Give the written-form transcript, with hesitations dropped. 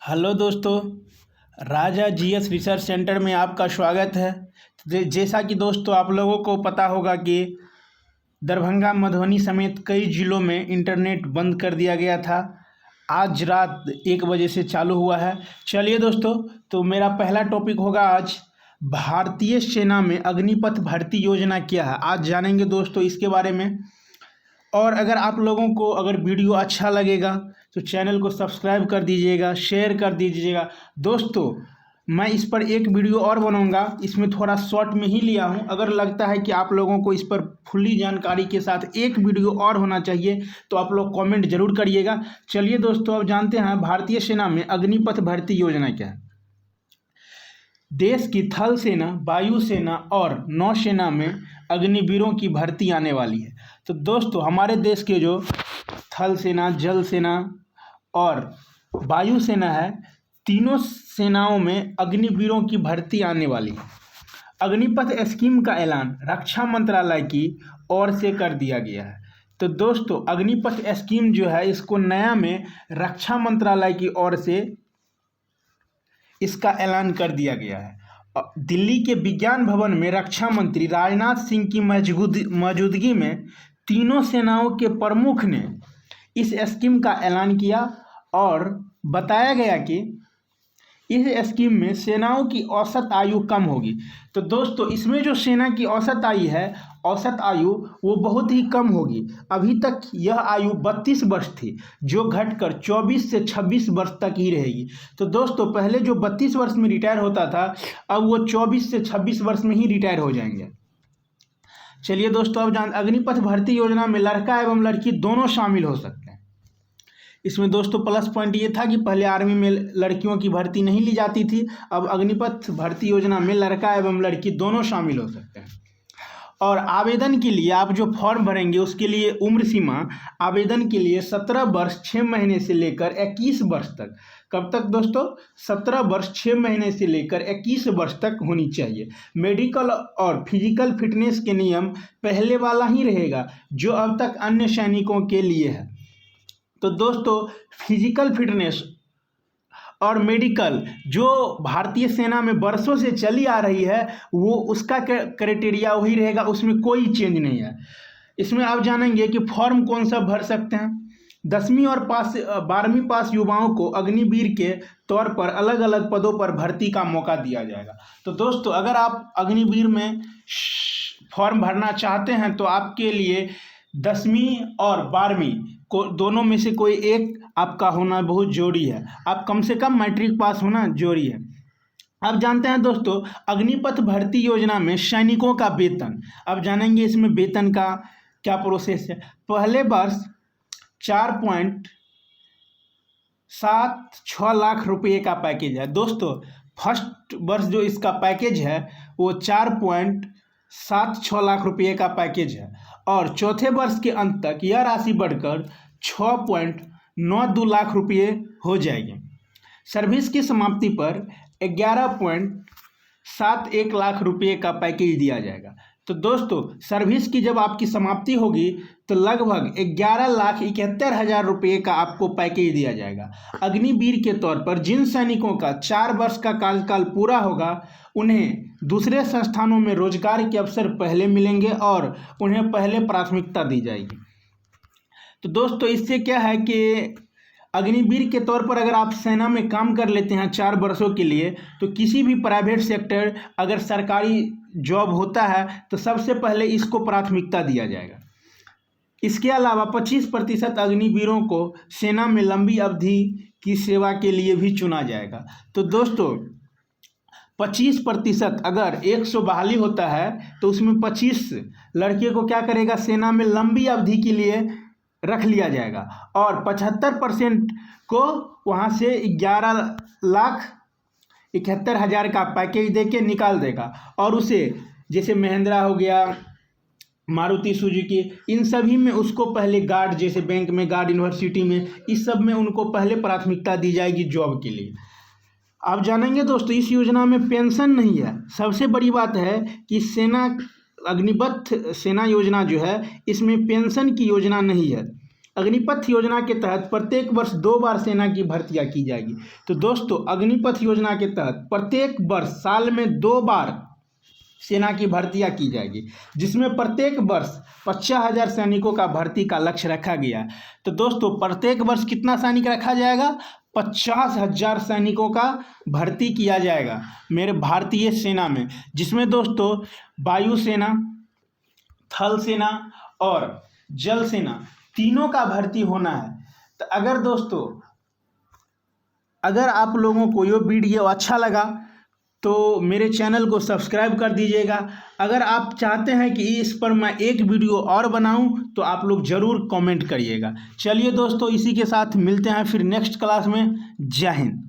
Hello दोस्तों, राजा GS research centre में आपका स्वागत है। जैसा कि दोस्तों आप लोगों को पता होगा कि दरभंगा, मधुबनी समेत कई जिलों में इंटरनेट बंद कर दिया गया था। आज रात 1 बजे से चालू हुआ है। चलिए दोस्तों, तो मेरा पहला टॉपिक होगा आज भारतीय सेना में अग्निपथ भर्ती योजना क्या है। आज जानेंगे दोस्तों इसके बारे में। और अगर आप लोगों को अगर वीडियो अच्छा लगेगा तो चैनल को सब्सक्राइब कर दीजिएगा, शेयर कर दीजिएगा। दोस्तों मैं इस पर एक वीडियो और बनाऊंगा, इसमें थोड़ा शॉर्ट में ही लिया हूं। अगर लगता है कि आप लोगों को इस पर फुल्ली जानकारी के साथ एक वीडियो और होना चाहिए तो आप लोग कमेंट जरूर करिएगा। चलिए दोस्तों, अब जानते हैं भारतीय सेना में अग्निपथ भर्ती योजना क्या है। देश की थल सेना, वायु सेना और नौसेना में अग्निवीरों की भर्ती आने वाली है। तो दोस्तों हमारे देश के जो थल सेना, जल सेना और वायु सेना है, तीनों सेनाओं में अग्निवीरों की भर्ती आने वाली है। अग्निपथ स्कीम का ऐलान रक्षा मंत्रालय की ओर से कर दिया गया है। तो दोस्तों अग्निपथ स्कीम जो है, इसको नया में रक्षा मंत्रालय की ओर से इसका ऐलान कर दिया गया है। दिल्ली के विज्ञान भवन में रक्षा मंत्री राजनाथ सिंह की मौजूदगी में तीनों सेनाओं के प्रमुख ने इस स्कीम का ऐलान किया और बताया गया कि इस स्कीम में सेनाओं की औसत आयु कम होगी। तो दोस्तों इसमें जो सेना की औसत आयु वो बहुत ही कम होगी। अभी तक यह आयु 32 वर्ष थी, जो घटकर 24 से 26 वर्ष तक ही रहेगी। तो दोस्तों पहले जो 32 वर्ष में रिटायर होता था, अब वो 24 से 26 वर्ष में ही रिटायर हो जाएंगे। चलिए दोस्तों, अब अग्निपथ भर्ती योजना में लड़का एवं लड़की दोनों शामिल हो सकते हैं। इसमें दोस्तों प्लस पॉइंट ये था कि पहले आर्मी में लड़कियों की भर्ती नहीं ली जाती थी, अब अग्निपथ भर्ती योजना में लड़का एवं लड़की दोनों शामिल हो सकते हैं। और आवेदन के लिए आप जो फॉर्म भरेंगे उसके लिए उम्र सीमा आवेदन के लिए 17 वर्ष 6 महीने से लेकर 21 वर्ष तक। कब तक दोस्तों? 17 वर्ष 6 महीने से लेकर 21 वर्ष तक होनी चाहिए। मेडिकल और फिजिकल फिटनेस के नियम पहले वाला ही रहेगा जो अब तक अन्य सैनिकों के लिए है। तो दोस्तों फिजिकल फिटनेस और मेडिकल जो भारतीय सेना में वर्षों से चली आ रही है, वो उसका क्राइटेरिया वही रहेगा, उसमें कोई चेंज नहीं है। इसमें आप जानेंगे कि फॉर्म कौन सा भर सकते हैं। 10वीं और 12वीं पास युवाओं को अग्निवीर के तौर पर अलग अलग पदों पर भर्ती का मौका दिया जाएगा। तो दोस्तों अगर आप अग्निवीर में फॉर्म भरना चाहते हैं तो आपके लिए 10वीं और 12वीं को दोनों में से कोई एक आपका होना बहुत जरूरी है। आप कम से कम मैट्रिक पास होना जरूरी है। अब जानते हैं दोस्तों अग्निपथ भर्ती योजना में सैनिकों का वेतन। अब जानेंगे इसमें वेतन का क्या प्रोसेस है। पहले वर्ष 4.76 लाख रुपये का पैकेज है। दोस्तों फर्स्ट वर्ष जो इसका पैकेज है वो 4.76 लाख रुपये का पैकेज है और चौथे वर्ष के अंत तक यह राशि बढ़कर 6.92 लाख रुपये हो जाएगी। सर्विस की समाप्ति पर 11.71 लाख रुपये का पैकेज दिया जाएगा। तो दोस्तों सर्विस की जब आपकी समाप्ति होगी तो लगभग 11,71,000 रुपये का आपको पैकेज दिया जाएगा। अग्निवीर के तौर पर जिन सैनिकों का 4 वर्ष का कार्यकाल पूरा होगा उन्हें दूसरे संस्थानों में रोजगार के अवसर पहले मिलेंगे और उन्हें पहले प्राथमिकता दी जाएगी। तो दोस्तों इससे क्या है कि अग्निवीर के तौर पर अगर आप सेना में काम कर लेते हैं 4 वर्षों के लिए, तो किसी भी प्राइवेट सेक्टर अगर सरकारी जॉब होता है तो सबसे पहले इसको प्राथमिकता दिया जाएगा। इसके अलावा 25% अग्निवीरों को सेना में लंबी अवधि की सेवा के लिए भी चुना जाएगा। तो दोस्तों 25% अगर 100 बहाली होता है तो उसमें 25 लड़के को क्या करेगा, सेना में लंबी अवधि के लिए रख लिया जाएगा और 75% को वहाँ से 11,71,000 का पैकेज देके निकाल देगा और उसे जैसे महिंद्रा हो गया, मारुति सुजुकी, इन सभी में उसको पहले गार्ड, जैसे बैंक में गार्ड, यूनिवर्सिटी में, इस सब में उनको पहले प्राथमिकता दी जाएगी जॉब के लिए। आप जानेंगे दोस्तों इस योजना में पेंशन नहीं है। सबसे बड़ी बात है कि अग्निपथ सेना योजना जो है इसमें पेंशन की योजना नहीं है। अग्निपथ योजना के तहत प्रत्येक वर्ष 2 बार सेना की भर्तियां की जाएगी। तो दोस्तों अग्निपथ योजना के तहत प्रत्येक वर्ष साल में 2 बार सेना की भर्तियां की जाएगी, जिसमें प्रत्येक वर्ष 50,000 सैनिकों का भर्ती का लक्ष्य रखा गया है। तो दोस्तों प्रत्येक वर्ष कितना सैनिक रखा जाएगा? 50,000 सैनिकों का भर्ती किया जाएगा मेरे भारतीय सेना में, जिसमें दोस्तों वायुसेना, थल सेना और जल सेना तीनों का भर्ती होना है। तो अगर आप लोगों को ये वीडियो अच्छा लगा तो मेरे चैनल को सब्सक्राइब कर दीजिएगा। अगर आप चाहते हैं कि इस पर मैं एक वीडियो और बनाऊं तो आप लोग ज़रूर कमेंट करिएगा। चलिए दोस्तों, इसी के साथ मिलते हैं फिर नेक्स्ट क्लास में। जय हिंद।